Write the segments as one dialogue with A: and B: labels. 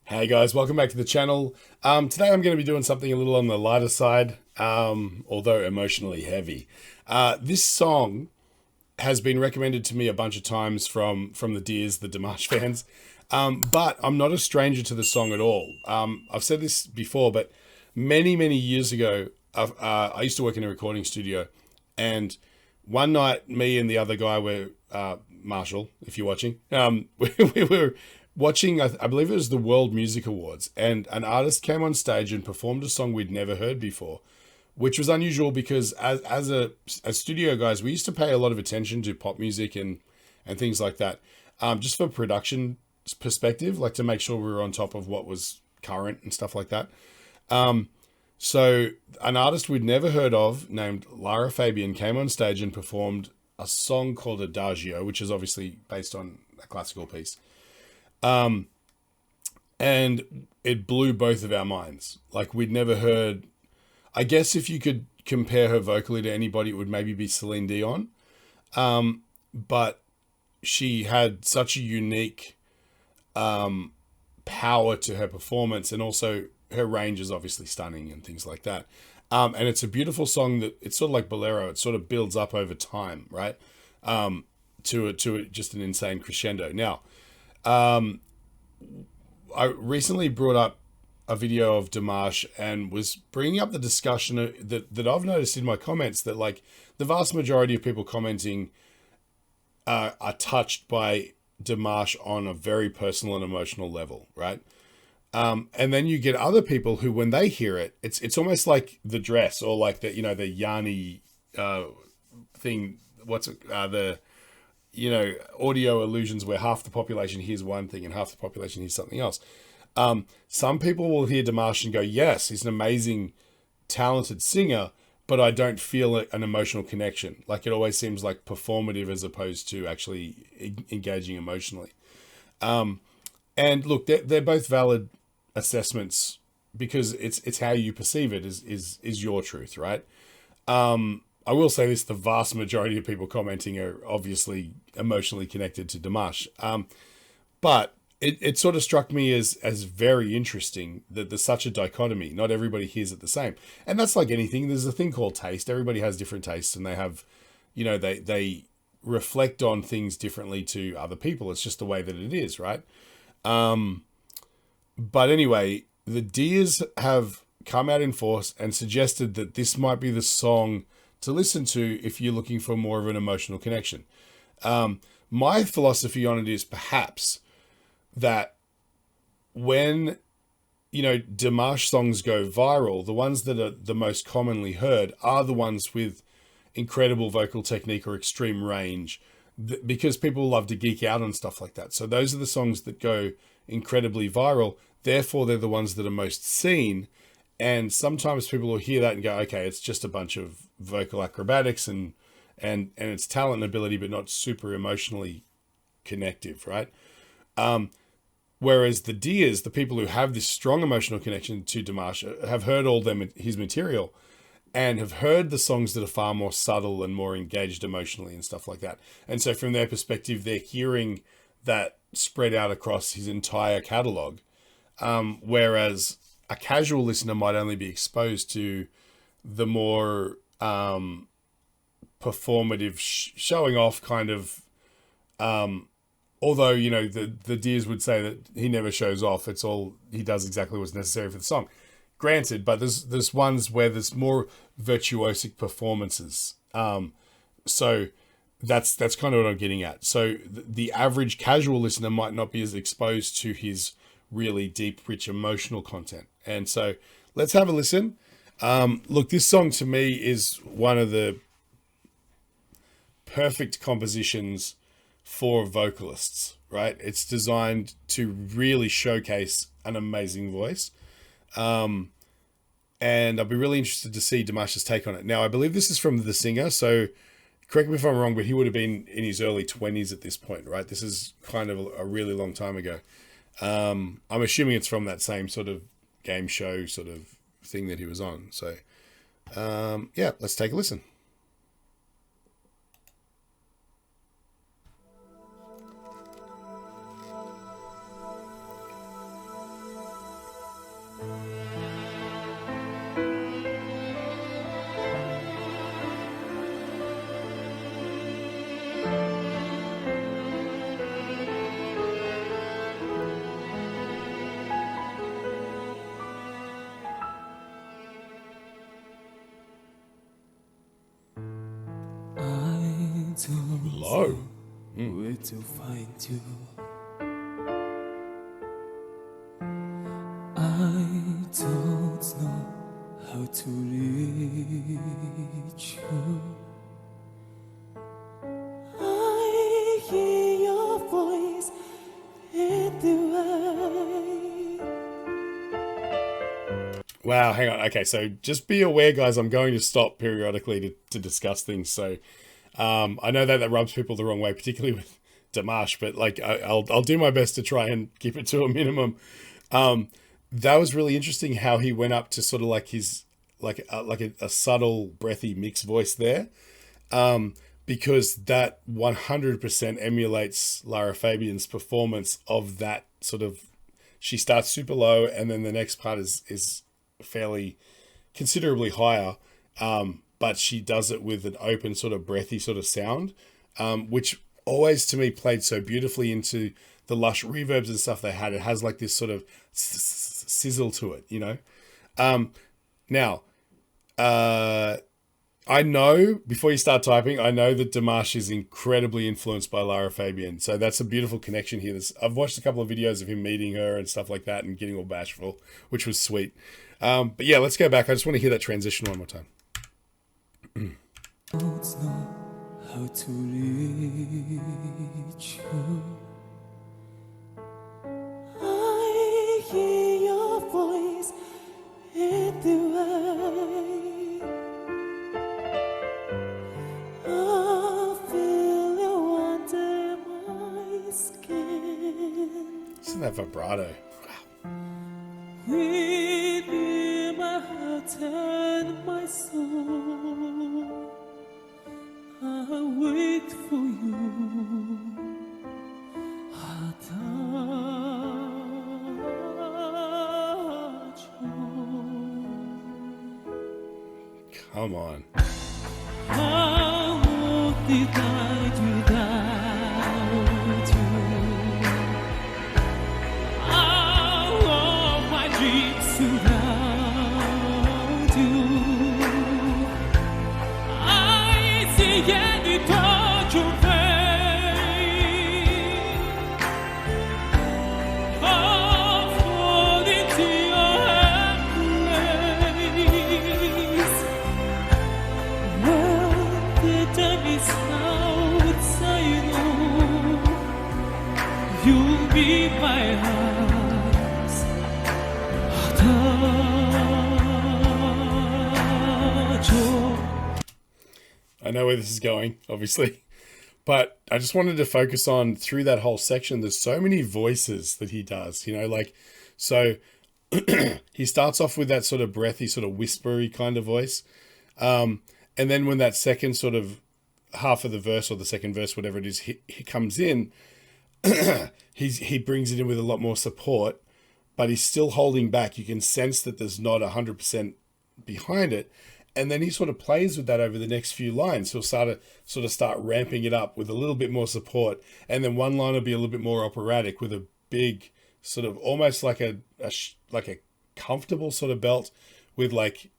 A: Hey guys, welcome back to the channel. Today I'm going to be doing something a little on the lighter side, although emotionally heavy. This song has been recommended to me a bunch of times from the Dears, the Dimash fans, but I'm not a stranger to the song at all. I've said this before, but many years ago, I used to work in a recording studio, and one night, me and the other guy were Marshall, if you're watching, we were watching, I believe it was the World Music Awards, and an artist came on stage and performed a song we'd never heard before, which was unusual because as studio guys, we used to pay a lot of attention to pop music and things like that, just for production perspective, like to make sure we were on top of what was current and stuff like that. So an artist we'd never heard of named Lara Fabian came on stage and performed a song called Adagio, which is obviously based on a classical piece. And it blew both of our minds. Like, we'd never heard, I guess if you could compare her vocally to anybody, it would maybe be Celine Dion. But she had such a unique power to her performance, and also her range is obviously stunning and things like that. And it's a beautiful song that it's sort of like Bolero. It sort of builds up over time, right? To just an insane crescendo. Now, I recently brought up a video of Dimash and was bringing up the discussion that I've noticed in my comments that, like, the vast majority of people commenting are touched by Dimash on a very personal and emotional level, right? And then you get other people who, when they hear it, it's almost like The Dress, or like the the Yanni thing. What's it, the audio illusions, where half the population hears one thing and half the population hears something else. Some people will hear Dimash and go, yes, he's an amazing, talented singer, but I don't feel an emotional connection. Like, it always seems like performative as opposed to actually engaging emotionally. And look, they're both valid assessments, because it's how you perceive it is your truth, right? I will say this: the vast majority of people commenting are obviously emotionally connected to Dimash. But it sort of struck me as very interesting that there's such a dichotomy. Not everybody hears it the same. And that's like anything. There's a thing called taste. Everybody has different tastes, and they have, they reflect on things differently to other people. It's just the way that it is, right? But anyway, the Dears have come out in force and suggested that this might be the song to listen to if you're looking for more of an emotional connection. My philosophy on it is perhaps that when, Dimash songs go viral, the ones that are the most commonly heard are the ones with incredible vocal technique or extreme range, because people love to geek out on stuff like that. So those are the songs that go incredibly viral. Therefore, they're the ones that are most seen. And sometimes people will hear that and go, okay, it's just a bunch of vocal acrobatics and it's talent and ability, but not super emotionally connective, right? Whereas the Dears, the people who have this strong emotional connection to Dimash, have heard all his material and have heard the songs that are far more subtle and more engaged emotionally and stuff like that. And so from their perspective, they're hearing that spread out across his entire catalogue. Whereas a casual listener might only be exposed to the more performative, showing off kind of, although, the Dears would say that he never shows off. It's all, he does exactly what's necessary for the song. Granted, but there's ones where there's more virtuosic performances. So that's kind of what I'm getting at. So the average casual listener might not be as exposed to his really deep, rich emotional content. And so let's have a listen. Look, this song to me is one of the perfect compositions for vocalists, right? It's designed to really showcase an amazing voice. And I'll be really interested to see Dimash's take on it. Now, I believe this is from the singer, so correct me if I'm wrong, but he would have been in his early 20s at this point, right? This is kind of a really long time ago. I'm assuming it's from that same sort of game show sort of thing that he was on. So, yeah, let's take a listen. low.
B: Where to find you? I don't know how to reach you. I hear your voice in the way.
A: Wow, hang on. Okay, so just be aware, guys, I'm going to stop periodically to discuss things. So I know that rubs people the wrong way, particularly with Dimash, but like I'll do my best to try and keep it to a minimum. That was really interesting how he went up to sort of like his like a subtle breathy mix voice there, because that 100% emulates Lara Fabian's performance of that sort of. She starts super low, and then the next part is fairly considerably higher, but she does it with an open sort of breathy sort of sound, which always to me played so beautifully into the lush reverbs and stuff they had. It has like this sort of sizzle to it, you know. Now, I know, before you start typing, I know that Dimash is incredibly influenced by Lara Fabian. So that's a beautiful connection here. I've watched a couple of videos of him meeting her and stuff like that and getting all bashful, which was sweet. But yeah, let's go back. I just want to hear that transition one more time.
B: Don't know how to reach you. I hear your voice in the way. I feel you under my skin.
A: Isn't that vibrato?
B: Within my heart and my soul, I wait for you. Adagio.
A: Come on.
B: How did I do without you? All of my dreams surround you. I see any touch of pain. I'll fall into your embrace. When the time is out, I know you'll be my heart's Adagio.
A: I know where this is going, obviously, but I just wanted to focus on through that whole section. There's so many voices that he does, you know, like, so he starts off with that sort of breathy, sort of whispery kind of voice. And then when that second sort of half of the verse or the second verse, whatever it is, he comes in, he brings it in with a lot more support, but he's still holding back. You can sense that there's not 100% behind it. And then he sort of plays with that over the next few lines. He'll start ramping it up with a little bit more support. And then one line will be a little bit more operatic with a big sort of almost like a comfortable sort of belt with like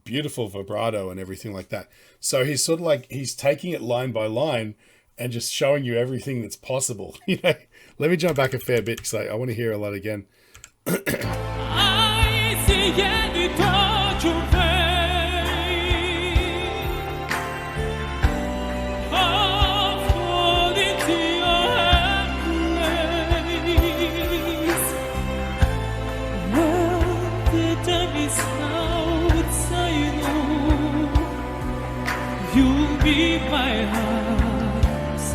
A: beautiful vibrato and everything like that. So he's sort of like, he's taking it line by line and just showing you everything that's possible. You know, let me jump back a fair bit because I want to hear a lot again.
B: I see any touch of pain. I'll fall into your embrace. When the time is out, I know you'll be my heart's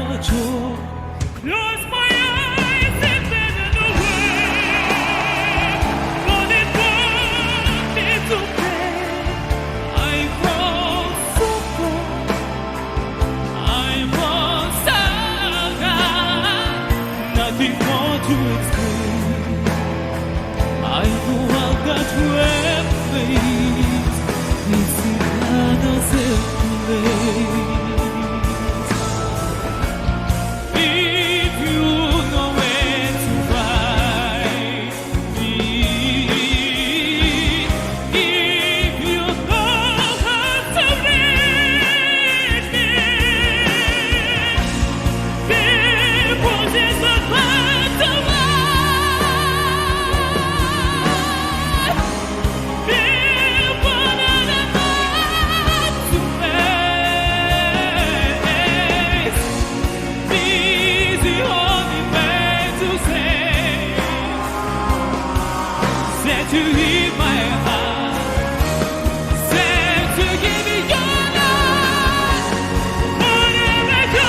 B: Adagio. Close my eyes and then away. But it won't be too bad. I've gone so far. I'm on Saga. Nothing more to explain. I know I've got replaced. This is another place. If you know where to find me, if you know how to hear my heart. Said to give you your love, forever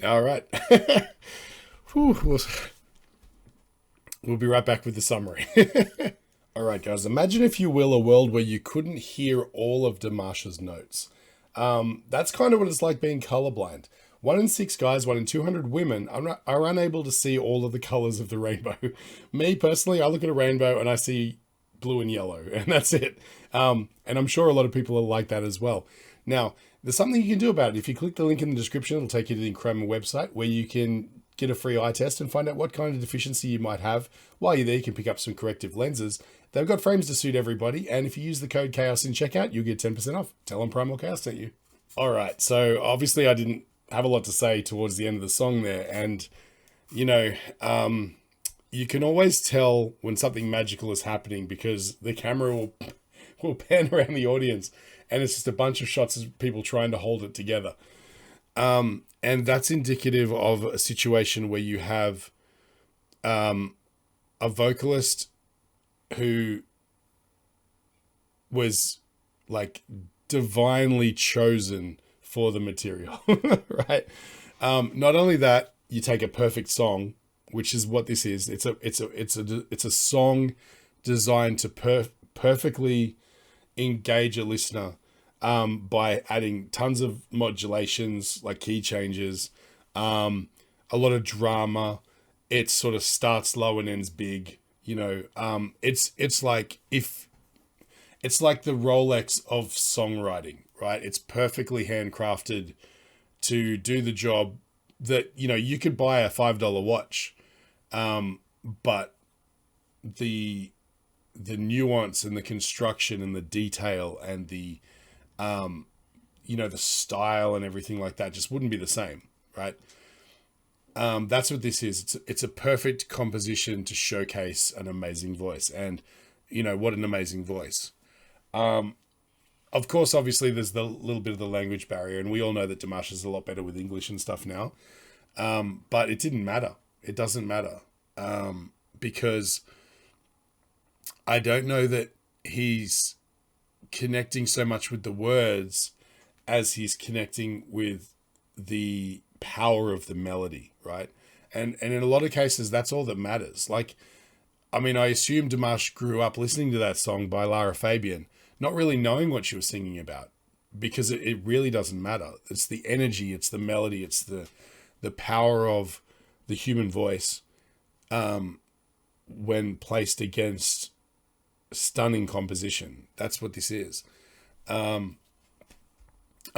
A: All right. Whew, we'll be right back with the summary. All right, guys. Imagine, if you will, a world where you couldn't hear all of Dimash's notes. That's kind of what it's like being colorblind. 1 in 6 guys, 1 in 200 women are unable to see all of the colors of the rainbow. Me, personally, I look at a rainbow and I see blue and yellow, and that's it. And I'm sure a lot of people are like that as well. Now, there's something you can do about it. If you click the link in the description, it'll take you to the Enchroma website where you can get a free eye test and find out what kind of deficiency you might have. While you're there, you can pick up some corrective lenses. They've got frames to suit everybody, and if you use the code CHAOS in checkout, you'll get 10% off. Tell them Primal Chaos sent you. All right, so obviously I didn't have a lot to say towards the end of the song there, and you know, you can always tell when something magical is happening because the camera will pan around the audience, and it's just a bunch of shots of people trying to hold it together. And that's indicative of a situation where you have a vocalist who was like divinely chosen for the material, right? Not only that, you take a perfect song, which is what this is. It's a song designed to perfectly engage a listener by adding tons of modulations, like key changes, a lot of drama. It sort of starts low and ends big. You know, it's like the Rolex of songwriting, right? It's perfectly handcrafted to do the job that, you know, you could buy a $5 watch, but the nuance and the construction and the detail and the you know, the style and everything like that just wouldn't be the same, right? That's what this is. It's a perfect composition to showcase an amazing voice, and you know, what an amazing voice. Of course, obviously there's the little bit of the language barrier, and we all know that Dimash is a lot better with English and stuff now. But it didn't matter. It doesn't matter. Because I don't know that he's connecting so much with the words as he's connecting with the power of the melody, right? And in a lot of cases, that's all that matters. Like, I mean, I assume Dimash grew up listening to that song by Lara Fabian, not really knowing what she was singing about, because it really doesn't matter. It's the energy, it's the melody, it's the power of the human voice when placed against stunning composition. That's what this is. I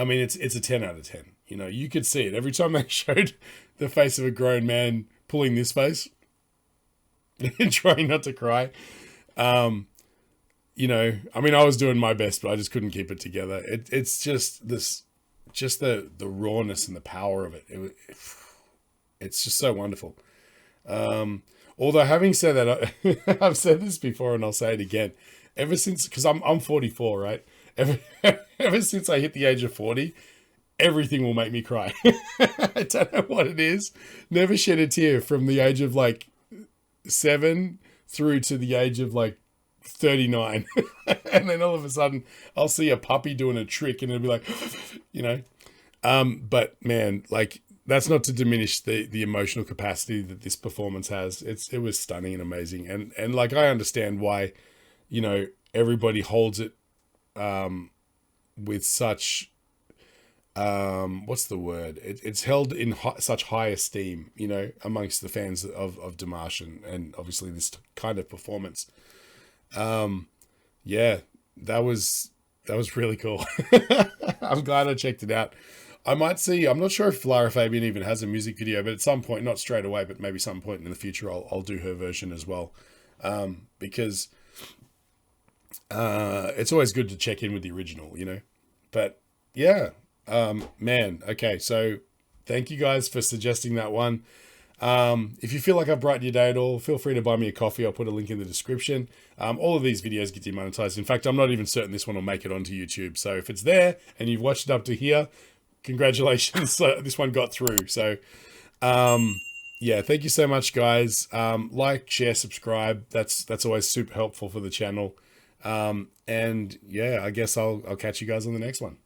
A: mean, it's a 10 out of 10. You know, you could see it every time they showed the face of a grown man pulling this face and trying not to cry. You know, I mean, I was doing my best, but I just couldn't keep it together. It's just the rawness and the power of it. It's just so wonderful. Although having said that, I've said this before and I'll say it again. Ever since, because I'm 44, right? Ever, ever since I hit the age of 40, everything will make me cry. I don't know what it is. Never shed a tear from the age of like 7 through to the age of like 39. And then all of a sudden I'll see a puppy doing a trick and it'll be like, you know. But man, like, that's not to diminish the emotional capacity that this performance has. It was stunning and amazing. And like, I understand why, you know, everybody holds it with such, what's the word? It's held in such high esteem, you know, amongst the fans of Dimash and obviously this kind of performance. Yeah, that was really cool. I'm glad I checked it out. I might see, I'm not sure if Lara Fabian even has a music video, but at some point, not straight away, but maybe some point in the future, I'll do her version as well. Because it's always good to check in with the original, you know. But yeah, man, okay, so thank you guys for suggesting that one. If you feel like I've brightened your day at all, feel free to buy me a coffee. I'll put a link in the description. All of these videos get demonetized. In fact, I'm not even certain this one will make it onto YouTube. So if it's there and you've watched it up to here, congratulations. This one got through. So, yeah, thank you so much, guys. Like, share, subscribe. That's always super helpful for the channel. And yeah, I guess I'll catch you guys on the next one.